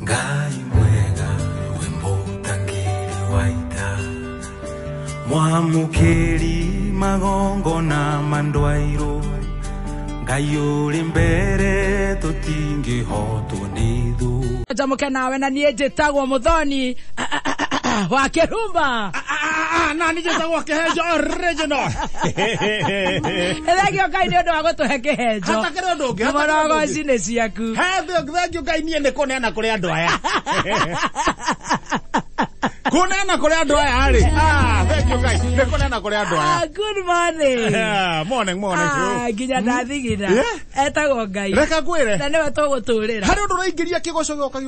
Ngai mwega wembutangiri waita Mwamukiri magongo na mandwairo Ngai uri mbere tutingi hotu nithu Jamuke nawe na niye njitagwo Muthoni wa Kirumba na nije tagwo Kihenjo original Thengio Ngai ni undu wa gutuhe Kihenjo hata kire undu ungi morogo cine ciaku thengio Ngai nie ni kunena kuri andu aya kunena kuri andu aya ari thengio Ngai ni kunena kuri andu aya good morning morning ginya ndathigina etagwo Ngai reka ngwire na niwe tuguturira hari undu raingiria kigoco gioka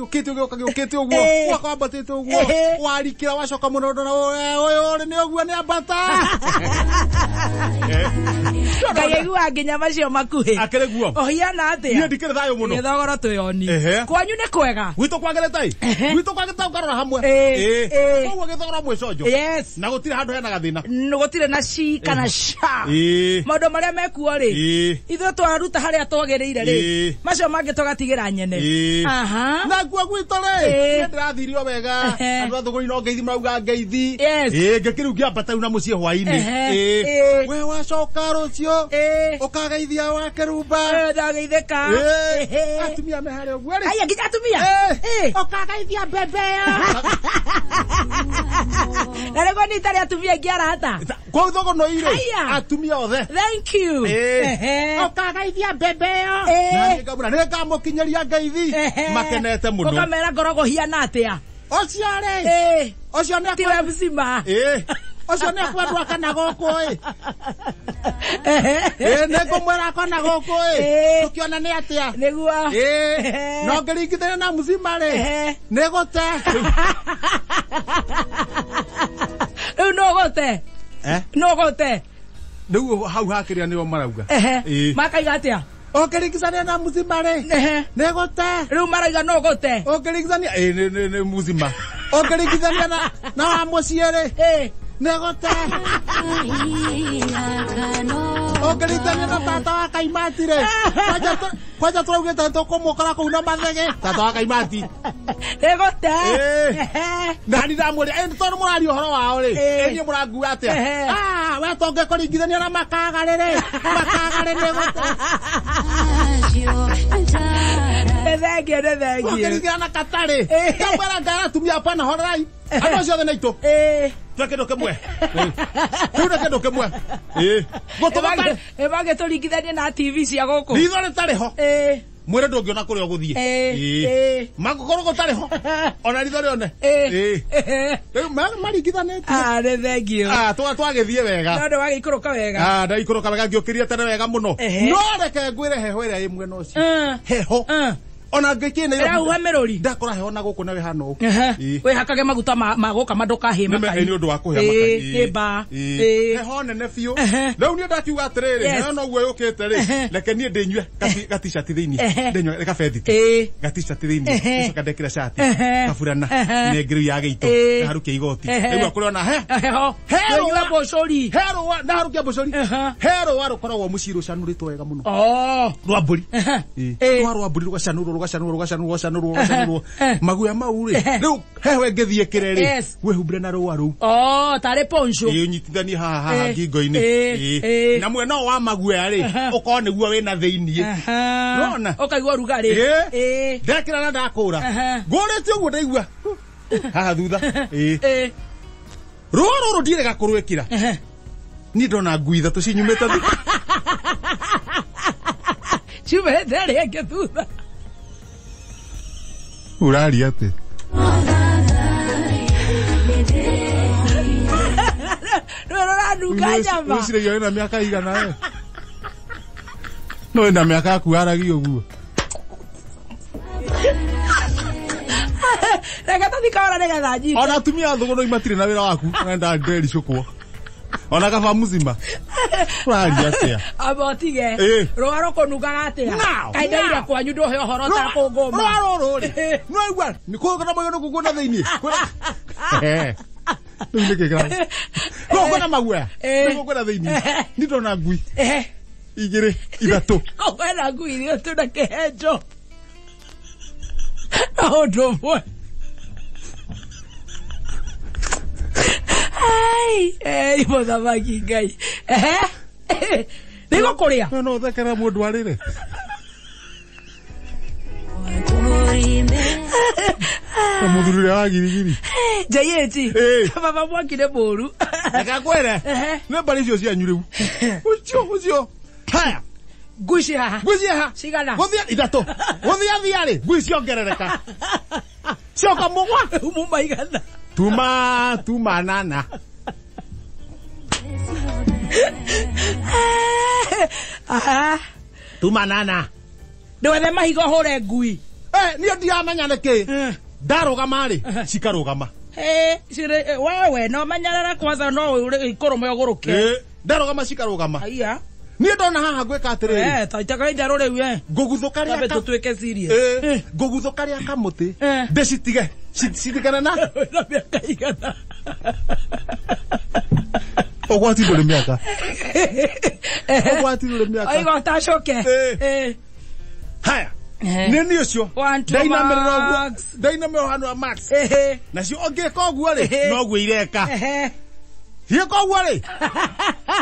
uguo wakwambatite uguo warikira wacoka munondo na uyu ni uguo ni ambata Ngai aigua nginya macio makuhi akire guo ohiana atia ni ndikire thayo muno githogoro tuyoni kwanyu ni kwega gwito kwageretai gwito kwagetai ukarora hamwe koguo githogoro mwicojo yes na gutire handu hena gathina gutire na ci kana sha maundu maria mekuo ri ithu twaruta haria twagiriire ri macio mangi tugatigira nyene aha na guo gwito ri ndirathirio wega andu athuguri no ngeithi marauga ngeithi ngikiru ngiambata na mucie hwaini we wacoka rucio ukageithia wa Kirumba ndageitheka atumia me haria guo ri aya nginya atumia ukageithia mbembea Narego ni tari atumia ngiarata kwa thogo no ire atumia othe thank you ukageithia mbembea na ngamura ni ngamukinyeria ngeithi makenete muno ukamera ngorogo hiana atia ocio ri ocio ni tiwe mzima ocio ni akwendu akana guku nego mwera akana guku tukiona ni atia niguo no ngiringithania na mzima ri negute no gote riu hau hakiria niyo marauga makaiga atia ongiringithania na mzima ri negute riu maraiga no gote ongiringithania ni mzima ongiringithania na wa mucie ri negote ongiringithania na tata wa Kaimati ri kwaja turaugite tukumukora kuu na mathege tata wa Kaimati negote nani ndamuri tondu murari uhoro wao ri ni murangua atia we tonge kuringithania na makagare negote Thank you. Ongiringithania na Katari kamera ngara tumia pana horai ano ciothe naito twekendo kemwe tude kendo kemwe gutubanga ebage turingithania na TV cia guku ritho ritari ho mwire ndungiona kuria guthie magukoro gutari ho ona ritho rione riu maringithanĩtie thank you twagithie wega ndo wagikuruka wega ndaikuruka wega ngiokiria tene wega muno no reke ngwire heho iria imwe no ci heho ona ngikine yo merori ndakora heho na guku na we hano we hakage maguta magoka madoka hima kai ni undu wa kuhia makai ba heho nene biu riu ni ndakiuga atiriri heho no guo yukite ri reke ni ndinywe gati-shirt thiini ndinywe reka bedite gati-shirt thiini icoka ndekira shati kaburana nengiru ya gito harukia igoti riu akuri ona heho heho bocori hero na harukia bocori hero warukoragwo muciru canuritwo wega muno rwa mburi rwa mburi rugacanurwo maguya mau ri riu heho ngithie kireri wihumbire na ruwa ru tare poncho nyitithanie haha ngingo-ini na mwena wa maguya ri ukoo niguo wina thiini nona ukaigua rugari ndekira na ndakura ngurite uguo ndaigua haha thutha ruwa ruru ndirega kurwikira ni ndona ngui ithatu cinyumite thi ciumite ringi thutha urari ate rora nduka nyama ucire na miaka igana no ina miaka yaku aragio guo rega tathikora rega thanji ona tumia thugo no imatire na wira waku nenda nderi cukwo ona kaba muzima urari atia abotige rwaro konugaga atia kaida kwanyu ndohe horo ta kungoma rwaro ri no igwa nikuga moyo nugu na thiini nikegra ko na maguya nikuga na thiini ni ndona ngui igire ithatu ko na ngui ri tu na Kihenjo Oh, no boy. Hey, mothamaki ngai. Nigo kuria. No thekera mundu arire. Mudhuri ya girigiri. Jayeti. Baba mwakire boru. Akakwere. Ne bali cio cia nyuriu. Ucio. Haya. Gushi ha. Sigana. Gothia itatu. Gothia thiari. Gushi ongerereka. Sioka mugwa. Umumba igana. Tuma nana. Tuma nana. Ndwethe mahigo hore ngui. Niĩ ndiamenya nĩkĩ. Ndarũgama rĩ, cikarũgama. Wewe no manyarara kwanza no ikoromo yoguruke. Ndarũgama cikarũgama. Aya. Niĩ ndona haha gwĩka atĩrĩrĩ. Taitaka njarũ rĩu ngũguthũka rĩa ka tutweke serious. Ngũguthũka rĩa kamuti. Ndĩcitige. Citigana na. Na mĩaka igana. Ogwati ndũrĩ mĩaka. Ogwati ndũrĩ mĩaka. Aigo tacoke. Haya. Nini ucio? Dynamo hano Max. Nacio ongeka ũguo rĩ, no guo ireka. Hieko ũguo rĩ.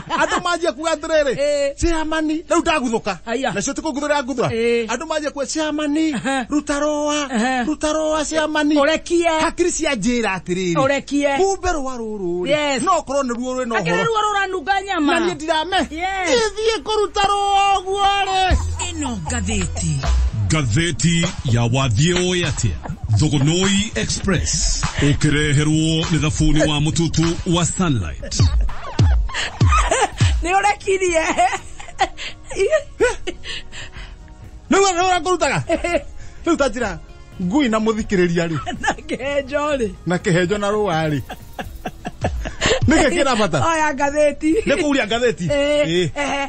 Andũ manjia kuga atĩrĩrĩ. Ciamani, rĩu ndaguthuka. Nacio tikuguthũra nguthũra. Andũ manjia kuga ciamani, ruta roa ciamani. Urekie. Hakiri cia njĩra atĩrĩrĩ. Urekie. Kumbe rũa rũrũ. No korwo nĩ ruo rwĩ no horo. Akĩrĩ ruo rũranunga nyama. Na niĩ ndirame. Thiĩ kũruta roa ũguo rĩ. Ĩno ngathĩti. Gatheti ya wathie oyatia Thogonoi Express ukireherwo ni thabuni wa mututu wa Sunlight. Ni urekirie. Nũra kũrutaga. Rĩu tajira ngui na mũthikĩrĩria rĩ. Na kĩhenjo na rũa rĩ. Nĩkĩ kĩra bata? Oya ngathĩti. Nĩ kũria ngathĩti.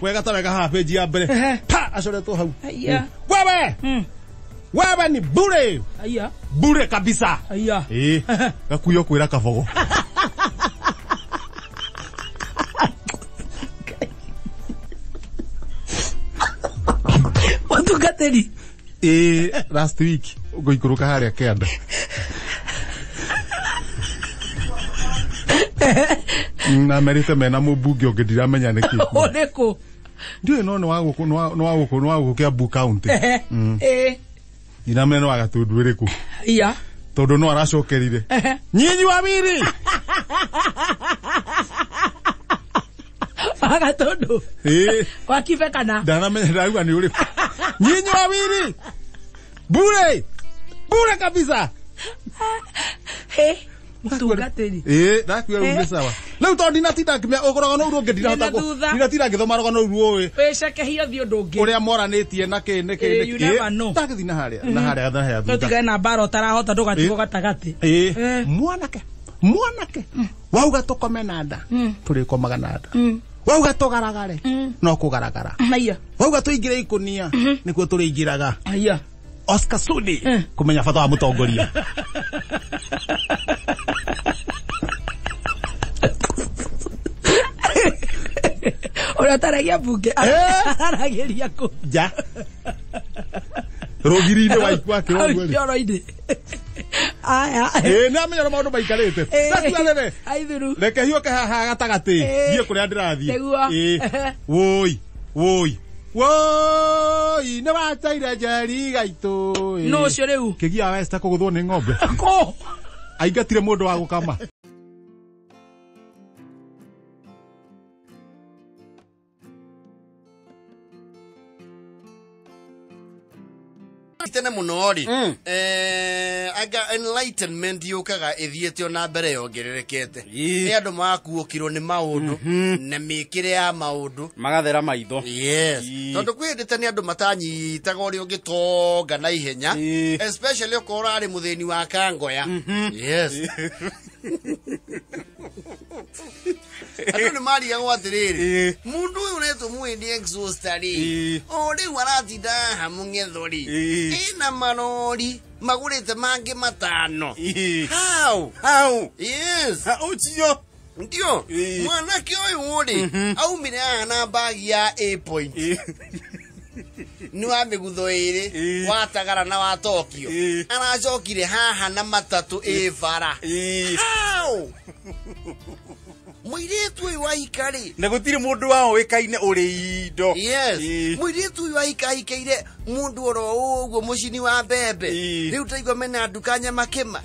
Wega ta wega haha page ya mbere. Pa acoretwo hau. Wewe ni bure. Bure kabisa. Gakuyo kwĩra kabogo. Watu gateri. Last week ngũikũrũka harĩa kĩanda. Na merite mena mũmbunge ũngĩ ndiramenya nĩkĩ. Ũrĩkũ? Ndiũĩ no nĩ wa Kiambu County. Ndiramenya no wa Gatundu ĩrĩkũ. Tondũ no aracokerire. Nyinyi wawili. Gatundu. Wakibe kana. Ndaramenya ndauga nĩ ũrĩkũ. Nyinyi wawili. Bure kabisa. Mutungateri. Ndakuya rumbe sawa. Leo to ndinatinda ngimya ũgoroga no uruo ngĩndira ndinatinda ngĩthoma rogo no uruo we. Weceke hiyo thio ndũngĩ. Ũrĩa moranĩtie na kĩ. Tagĩthi na harĩa thutha. Tũtigae na mbara ũtarahota ndũgatigwo gatagati. Mwanake. Wauga tũkome na nda. Tũrĩkomaga na nda. Wauga tũgaragare. No kũgaragara. Wauga tũingĩre ikunia. Nĩkuo tũrĩingĩraga. Oscar Sudi kumenya bata wa mũtongoria. Ora taragia bunge arageria ku ja rogirinde waikwa kirogo ri aya na menya maundu maikarite tatualele aithuru reke hiyo kaha gatagati thie kuria ndirathie woi ne wataira jari gaito no cio riu kigia westa kuguthwo ni ng'ombe ko aingatire mundu wa gukama tene munori aga enlightenment yukaga ithiete ona mbere yongererekete ni andu makuukirwo ni maundu na mikire ya maundu magathera maitho yes tondu kwendete ni andu matanyitaga uri ungitonga na ihenya especially ukora ari mutheni wa kangoya yes Anu ni mari ya watiriri mundu uyu neto muindi exhaustari ori waratinda hamungethori ina marori magurite mangi matano how yes uchiyo ndio mwanake uyu uri aumire na bagi ya A point nĩ wa mĩgutho ĩrĩ wa Tagara na wa Tokyo aracokire haha na matatũ bara mũirĩtu ũyũ wa ikarĩ na gũtirĩ mũndũ wao wĩkaine ũrĩ indo mũirĩtu ũyũ wa ikahikaire mũndũ oro ũguo mũcini wa mbembe rĩu taigua mena nduka nyama kĩma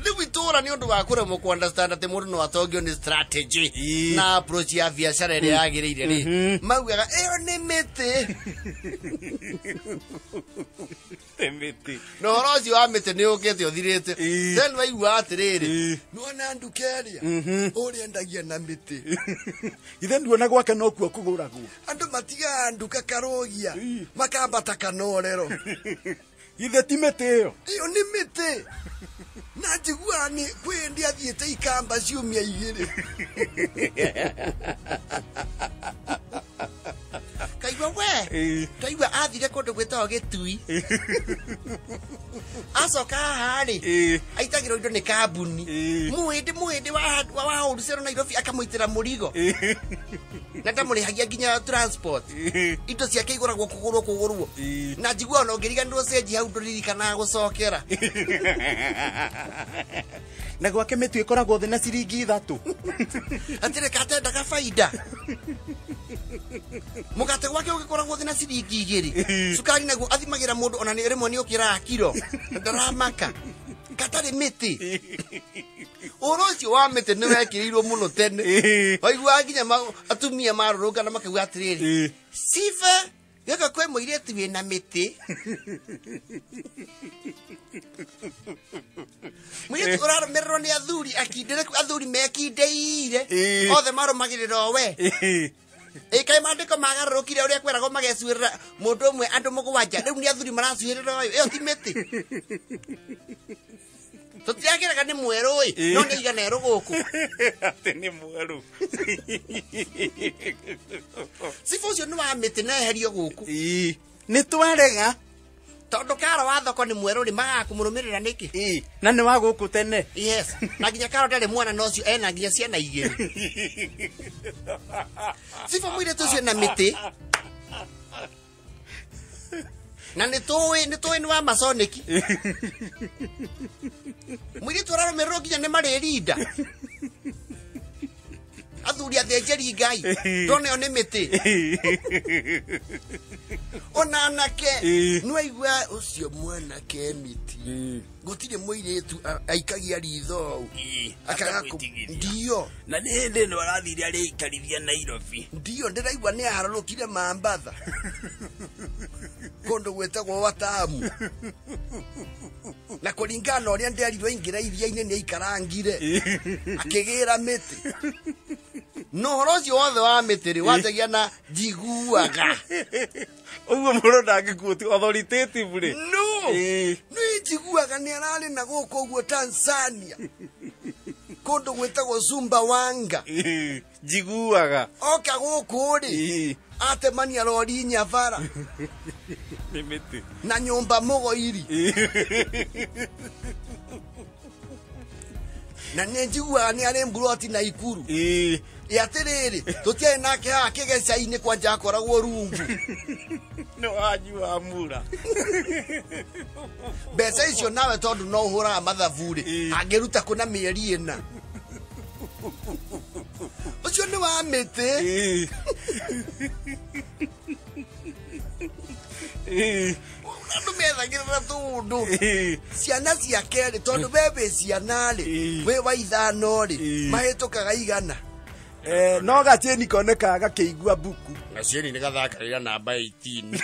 rĩu itũũra nĩ ũndũ wa kũremwo ku understand atĩ mũndũ no atongio nĩ strategy na approach ya biacara ĩrĩa yagĩrĩire rĩ maugaga ĩyo nĩ mĩtĩ na ũhoro ũcio wa mĩtĩ nĩ ũkĩte ũthirĩte then waigua atĩrĩrĩ nĩwona nduka ĩrĩa ũrĩa endagia na mĩtĩ ithe nduona gwake no kuo kũgũragwo andũ matigaga nduka karogia makambata kanorero ithe ti mĩtĩ ĩyo nĩ mĩtĩ na njiguaga nĩ kwĩ ndi athiĩte ikamba ciumia igĩrĩ kaigua we kaigua athire kũndũ gwĩtagwo Gĩtui acoka haha rĩ aitagĩrwo indo nĩ kambuni mũhĩndĩ wa wholesale Nairobi akamũitĩra mũrigo na ndamũrĩhagia nginya transport indo ciake igũragwo kũgũrwo na njiguaga ona ũngĩriganĩrwo cenji hau ndũririkanaga gũcokera na gwake mĩtu ĩkoragwo thĩ na ciringi 3 atirĩ katendaga baida mũgate gwake ũgĩkoragwo thĩ na ciringi 2 cukari naguo athimagĩra mũndũ ona nĩ rĩmwe nĩ ũkĩraga kiro ndaramaka katarĩ mĩtĩ ũhoro ũcio wa mĩtĩ nĩ wekĩrĩirwo mũno tene waiguaga nginya atumia marũrũngana makauga atĩrĩrĩ sifa gaka kwĩ mũirĩtu wĩna mĩtĩ mũirĩtu ũrarũmĩrĩrwo nĩ athuri akindĩre athuri mekindĩire othe marũmagĩrĩra we kaĩ mandĩko magarũrũkire ũrĩa kweragwo magecuĩrĩra mũndũ ũmwe andũ 7 rĩu nĩ athuri maracuĩrĩra ũyũ ĩyo ti mĩtĩ tũtiagĩraga nĩ mwerũ no nĩ igana erũ gũkũ atĩ nĩ mwerũ sifa ũcio nĩ wa mĩtĩ na eherio gũkũ nĩ twarega tondũ Karo wa thoko nĩ mwerũ rĩ magakũmũrũmĩrĩra nĩkĩ na nĩ wa gũkũ tene na nginya Karo ndarĩ mwana no cio ena nginya ciana 2 sifa mũirĩtu ũcio na mĩtĩ na nĩ tũĩ nĩ wa masoneki mũirĩtu ũrarũmĩrĩrwo nginya nĩ marĩrinda athuri athĩnjĩri Ngai ndona ĩyo nĩ mĩtĩ ona anake nĩwaigua ũcio mwanake mĩti gũtirĩ mũirĩtu aikagia ritho akaga ndio na nĩ hĩndĩ ĩno arathire arĩikarithia Nairobi ndio ndĩraigua nĩ aharũrũkire Mambatha kũndũ gwĩtagwo Watamu na kũringana na ũrĩa nderirwo aingĩra iria-inĩ nĩ aikarangire akĩgĩra mĩtĩ no ũhoro ũcio wothe wa mĩtĩ rĩ wanjagia na njiguaga ũguo mũndũ ndangĩkuo authoritative rĩ no nĩ njiguaga nĩ ararĩ na gũkũ ũguo Tanzania kũndũ gwĩtagwo Sumbawanga njiguaga oka gũkũ rĩ atemania rori Nyavara nĩ mĩtĩ na nyũmba Mũgoiri na nĩ njiguaga nĩ arĩ mburoti na Ikuru atĩrĩrĩ tũtiarĩ nake haha kĩgeca-inĩ kwanja akoragwo rungu nĩ wanyua mura mbeca icio nawe tondũ no ũhũraga mathabu rĩ angĩruta kũ na mĩeri 4 ũcio nĩ wa mĩtĩ andũ methagĩrĩra tũũndũ ciana cia kerĩ tondũ bebe ciana rĩ wĩ wa 5 rĩ mahĩtũkaga 100 no gacheni konekaga gakĩigua buku gacheni nĩ gathakagĩra namba 18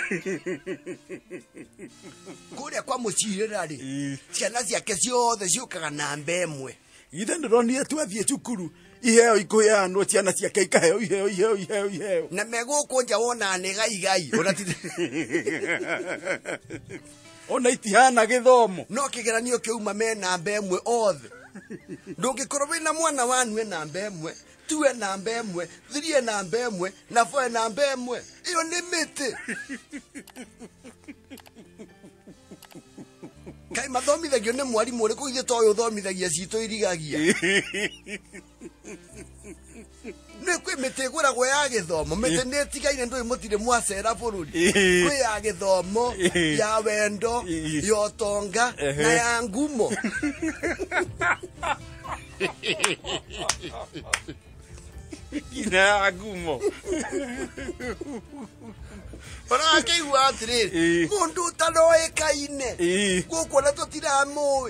kũrĩa kwa mũcirĩra rĩ ciana ciake ciothe ciũkaga namba 1 ithe ndĩronire twathiĩ cukuru iheo ikũheanwo ciana ciake ikaheo iheo na megũkũ nja wona nĩ gai ona itihana gĩthomo no kĩgeranio kĩuma me namba 1 othe ndũngĩkorwo wĩna mwana wanu namba 1 2 namba 1 3 namba 1 na 4 namba 1 ĩyo nĩ mĩtĩ kaĩ mathomithagio nĩ mwarimũ ũrĩkũ ithe toĩ ũthomithagia citũ irigagia ne kwe metegura gwe ya githomo mete tigaine ndo imutire mwacera bururi kwe ya githomo ya wendo yo tonga na ya ngumo ina ngumo Ora ke watri mundu tanoekaine guko na totira mo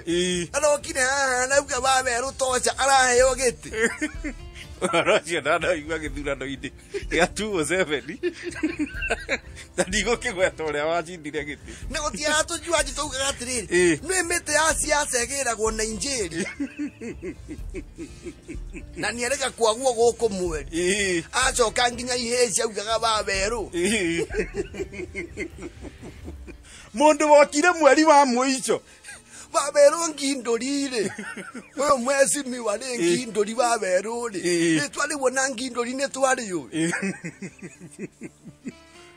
arokire na uga ba beru tocha araheyo giti Rocio nada igua githurano indi ya 207 Tadigo kigweto ria wachindire giti ne gotia tujua jituga gatiriri nwe mete ya siasa egiragwo na injiri na niereka kwaguo guko mweri acoka nginya iheci augaga ba beru mundu wokire mweri wa muico Babero ngindorire oyo mwezi mi wale ngindori babero ni twali wona ngindori ne twali yo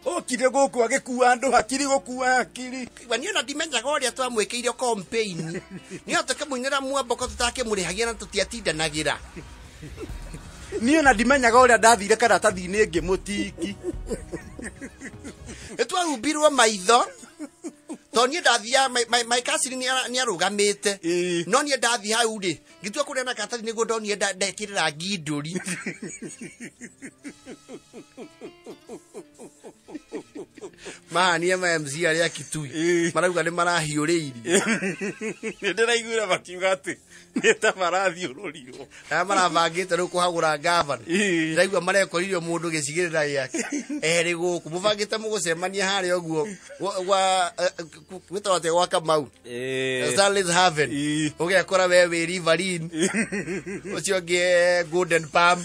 okire guku agikuwa andu hakiri gukuwa hakiri wani na dimenja goria twamwekeire campaign ni oteke muinera mwamboko tutake murihagia na tutiatindanagira niyo na dimenyaga uria ndathire karatathi-ini ngimutiki etwarubirwo maitho Tony ndathia my cousin ni arugamite no ni ndathi hau ri ngitua kuria na katathi nigo ndoni ndekirira nginduri Mani MMZ ari akitui marauga ni marahiuriiri ndiraigura bakiuga ati nita marathiururio na maravangite ru kuhagura gavana ndiraigua marekoririo mundu gicigirira yake eri guku muvangite mugucemania hari oguo wa witawate wa Kamau Starless Haven ugekora we Riverine ucio nge Golden Palm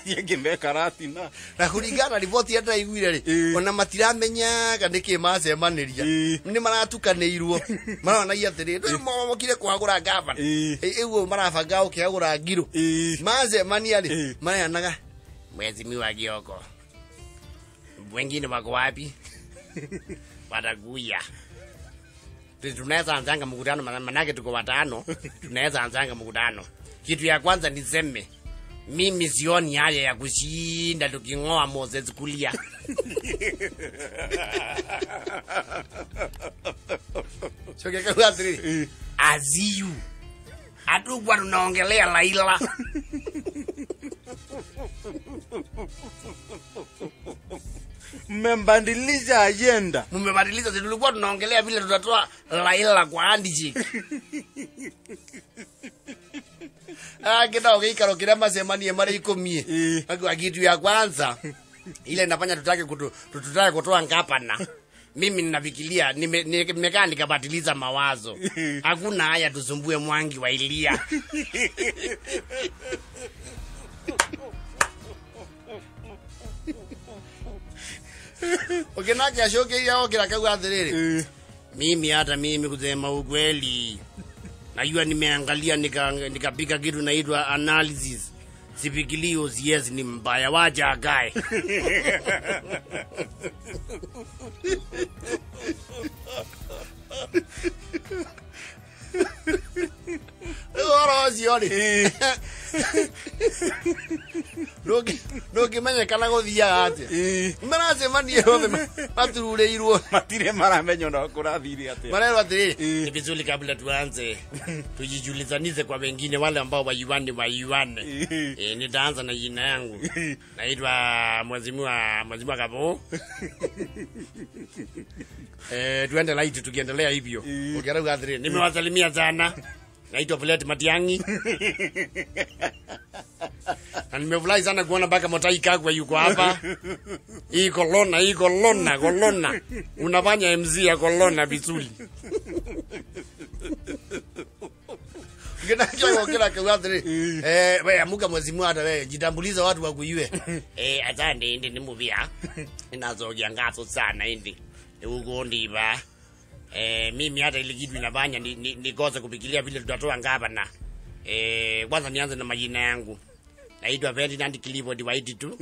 yenge mekaratina na kuringana riboti ya ndaiguire ri ona matiramenya kanike macemaniria ni maratukanirwo marona yatiri ndo mokire kuhagura gavana eguo marabanga ukihagura ngiro macemania ri maranaga mwezi miwa gioko wengine wako wapi watakuya tunaweza anzanga mkutano manake tuko watano tunaweza anzanga mkutano kitu ya kwanza niseme mimi sioni haya ya kushinda tukingoa Moses Kulia Chokeka watri aziu atukwa tunaongelea Laila mmebadilisha agenda mmebadilisha tulikuwa tunaongelea vile tutatoa Laila kwa handshake Kita ugeikaro kira macemanie mari ikomie agwa kitu ya kwanza ile inafanya tutake kutoa ngapana mimi ninafikiria nimekaa nikabadiliza mawazo hakuna haya tusumbue Mwangi wa Ilia Ukinaka shoke yao kila kawa athiriri mimi hata mimi kusema ukweli najua nimeangalia nikapika kitu naitwa analysis sifikilio yes ni mbaya wacha akae ora zioni Loki manya kana gothia ate maracemania yothe maturureirwo matire maramenya no kurathiri ate marero ate ni vizuri kabla tuanze tujijulizanize kwa wengine wale ambao wayuane nitaanza na jina yangu naitwa Mheshimiwa Kabo tuende light tukiendelea hivyo ukiarauga ate nimewasalimia sana naitwa Violet Matiangi na nimefurahi sana kuona mpaka Motai Kagwe yuko hapa. Hii kolona unafanya MC ya kolona vizuri. Kila kawadri wewe amuka Mheshimiwa hata wewe jitambuliza watu wakujue. Asante ndi nimuvia inazogia ngaso sana ndi uko ndiba mimi hata ile kitu inafanya nikosa kufikiria vile tutatoa ngavana kwanza nianze na majina yangu naitwa Ferdinand Clifford White tu